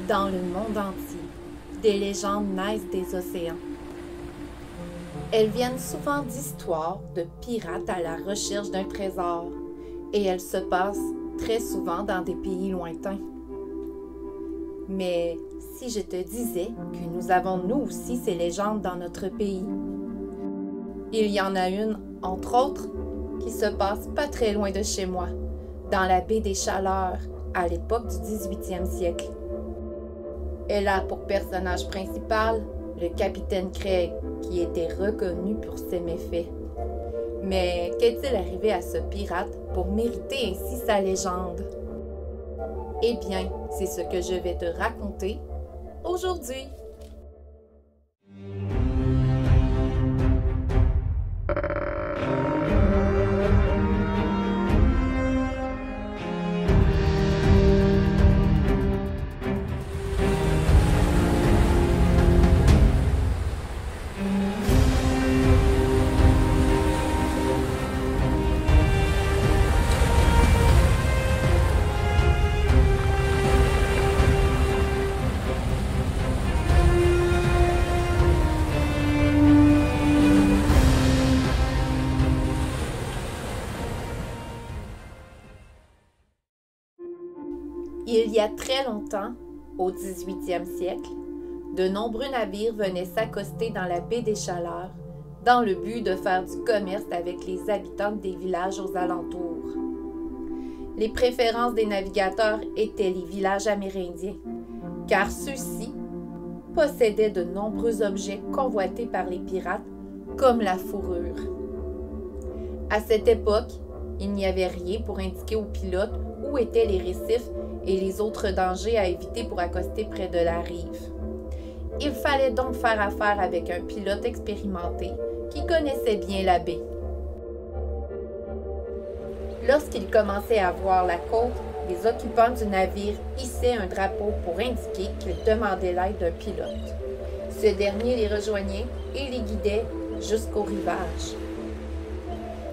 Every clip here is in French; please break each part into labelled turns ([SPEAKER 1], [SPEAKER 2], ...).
[SPEAKER 1] Dans le monde entier, des légendes naissent des océans. Elles viennent souvent d'histoires de pirates à la recherche d'un trésor, et elles se passent très souvent dans des pays lointains. Mais si je te disais que nous avons nous aussi ces légendes dans notre pays? Il y en a une, entre autres, qui se passe pas très loin de chez moi, dans la baie des Chaleurs, à l'époque du 18e siècle. Elle a pour personnage principal le capitaine Craig, qui était reconnu pour ses méfaits. Mais qu'est-il arrivé à ce pirate pour mériter ainsi sa légende? Eh bien, c'est ce que je vais te raconter aujourd'hui. Il y a très longtemps, au 18e siècle, de nombreux navires venaient s'accoster dans la baie des Chaleurs dans le but de faire du commerce avec les habitants des villages aux alentours. Les préférences des navigateurs étaient les villages amérindiens, car ceux-ci possédaient de nombreux objets convoités par les pirates, comme la fourrure. À cette époque, il n'y avait rien pour indiquer aux pilotes où étaient les récifs et les autres dangers à éviter pour accoster près de la rive. Il fallait donc faire affaire avec un pilote expérimenté qui connaissait bien la baie. Lorsqu'il commençait à voir la côte, les occupants du navire hissaient un drapeau pour indiquer qu'ils demandaient l'aide d'un pilote. Ce dernier les rejoignait et les guidait jusqu'au rivage.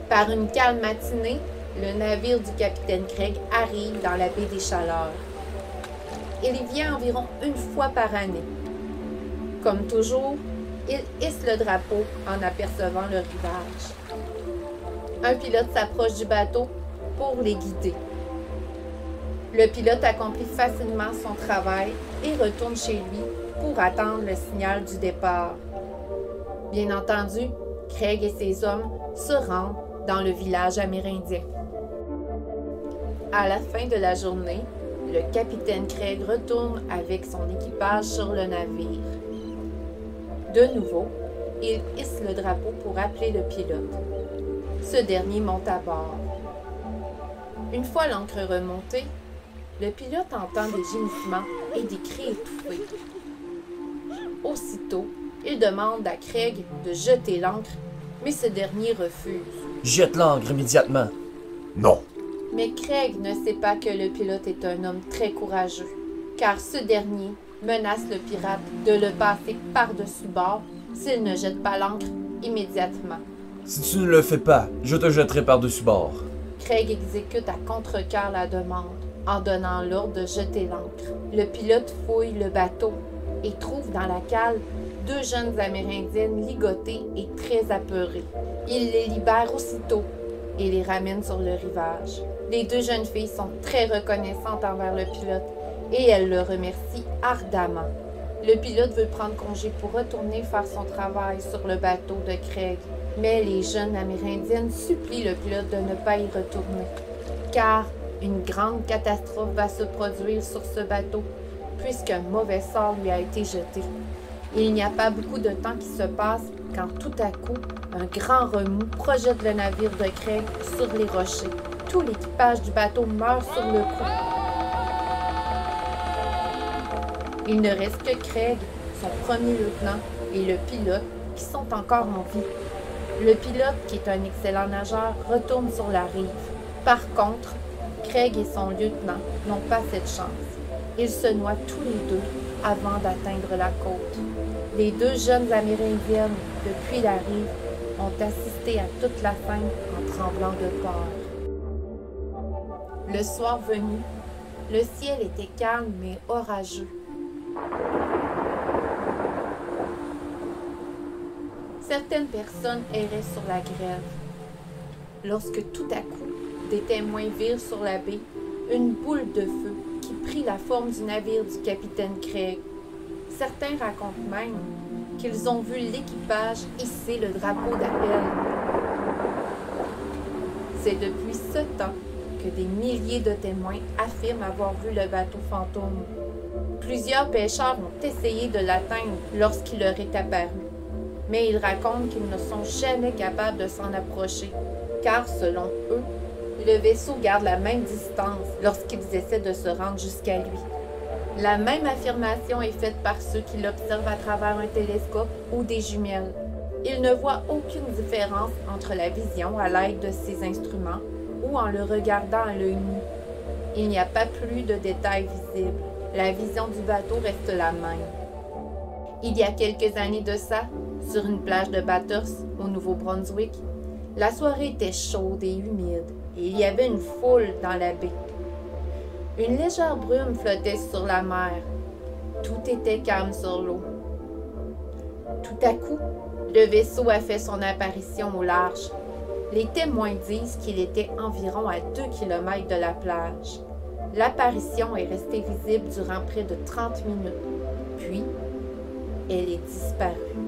[SPEAKER 1] Par une calme matinée, le navire du capitaine Craig arrive dans la baie des Chaleurs. Il y vient environ une fois par année. Comme toujours, il hisse le drapeau en apercevant le rivage. Un pilote s'approche du bateau pour les guider. Le pilote accomplit facilement son travail et retourne chez lui pour attendre le signal du départ. Bien entendu, Craig et ses hommes se rendent dans le village amérindien. À la fin de la journée, le capitaine Craig retourne avec son équipage sur le navire. De nouveau, il hisse le drapeau pour appeler le pilote. Ce dernier monte à bord. Une fois l'ancre remontée, le pilote entend des gémissements et des cris étouffés. Aussitôt, il demande à Craig de jeter l'ancre, mais ce dernier refuse.
[SPEAKER 2] Jette l'ancre immédiatement.
[SPEAKER 3] Non.
[SPEAKER 1] Mais Craig ne sait pas que le pilote est un homme très courageux, car ce dernier menace le pirate de le passer par-dessus bord s'il ne jette pas l'ancre immédiatement.
[SPEAKER 2] Si tu ne le fais pas, je te jetterai par-dessus bord.
[SPEAKER 1] Craig exécute à contre-cœur la demande en donnant l'ordre de jeter l'ancre. Le pilote fouille le bateau et trouve dans la cale deux jeunes Amérindiennes ligotées et très apeurées. Il les libère aussitôt et les ramène sur le rivage. Les deux jeunes filles sont très reconnaissantes envers le pilote et elles le remercient ardemment. Le pilote veut prendre congé pour retourner faire son travail sur le bateau de Craig, mais les jeunes Amérindiennes supplient le pilote de ne pas y retourner, car une grande catastrophe va se produire sur ce bateau, puisqu'un mauvais sort lui a été jeté. Il n'y a pas beaucoup de temps qui se passe quand tout à coup, un grand remous projette le navire de Craig sur les rochers. Tout l'équipage du bateau meurt sur le coup. Il ne reste que Craig, son premier lieutenant, et le pilote qui sont encore en vie. Le pilote, qui est un excellent nageur, retourne sur la rive. Par contre, Craig et son lieutenant n'ont pas cette chance. Ils se noient tous les deux avant d'atteindre la côte. Les deux jeunes Amérindiennes, depuis la rive, ont assisté à toute la scène en tremblant de peur. Le soir venu, le ciel était calme mais orageux. Certaines personnes erraient sur la grève. Lorsque tout à coup, des témoins virent sur la baie une boule de feu qui prit la forme du navire du capitaine Craig. Certains racontent même qu'ils ont vu l'équipage hisser le drapeau d'appel. C'est depuis ce temps que des milliers de témoins affirment avoir vu le bateau fantôme. Plusieurs pêcheurs ont essayé de l'atteindre lorsqu'il leur est apparu, mais ils racontent qu'ils ne sont jamais capables de s'en approcher, car selon eux, le vaisseau garde la même distance lorsqu'ils essaient de se rendre jusqu'à lui. La même affirmation est faite par ceux qui l'observent à travers un télescope ou des jumelles. Ils ne voient aucune différence entre la vision à l'aide de ces instruments ou en le regardant à l'œil nu. Il n'y a pas plus de détails visibles. La vision du bateau reste la même. Il y a quelques années de ça, sur une plage de Bathurst, au Nouveau-Brunswick, la soirée était chaude et humide et il y avait une foule dans la baie. Une légère brume flottait sur la mer. Tout était calme sur l'eau. Tout à coup, le vaisseau a fait son apparition au large. Les témoins disent qu'il était environ à 2 km de la plage. L'apparition est restée visible durant près de 30 minutes, puis elle est disparue.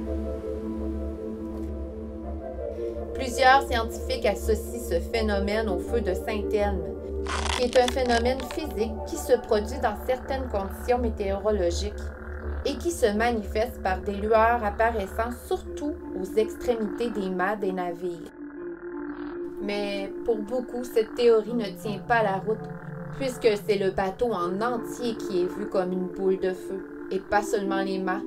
[SPEAKER 1] Plusieurs scientifiques associent ce phénomène au feu de Saint-Elme, qui est un phénomène physique qui se produit dans certaines conditions météorologiques et qui se manifeste par des lueurs apparaissant surtout aux extrémités des mâts des navires. Mais pour beaucoup, cette théorie ne tient pas la route, puisque c'est le bateau en entier qui est vu comme une boule de feu, et pas seulement les mâts.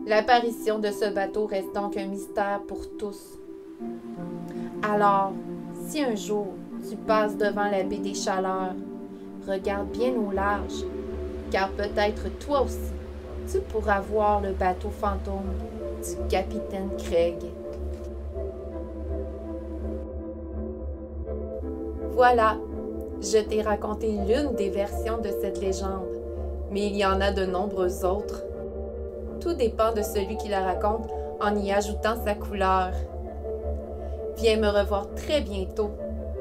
[SPEAKER 1] L'apparition de ce bateau reste donc un mystère pour tous. Alors, si un jour tu passes devant la baie des Chaleurs, regarde bien au large, car peut-être toi aussi, tu pourras voir le bateau fantôme du capitaine Craig. Voilà, je t'ai raconté l'une des versions de cette légende, mais il y en a de nombreuses autres. Tout dépend de celui qui la raconte en y ajoutant sa couleur. Viens me revoir très bientôt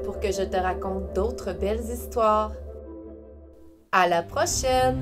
[SPEAKER 1] pour que je te raconte d'autres belles histoires. À la prochaine!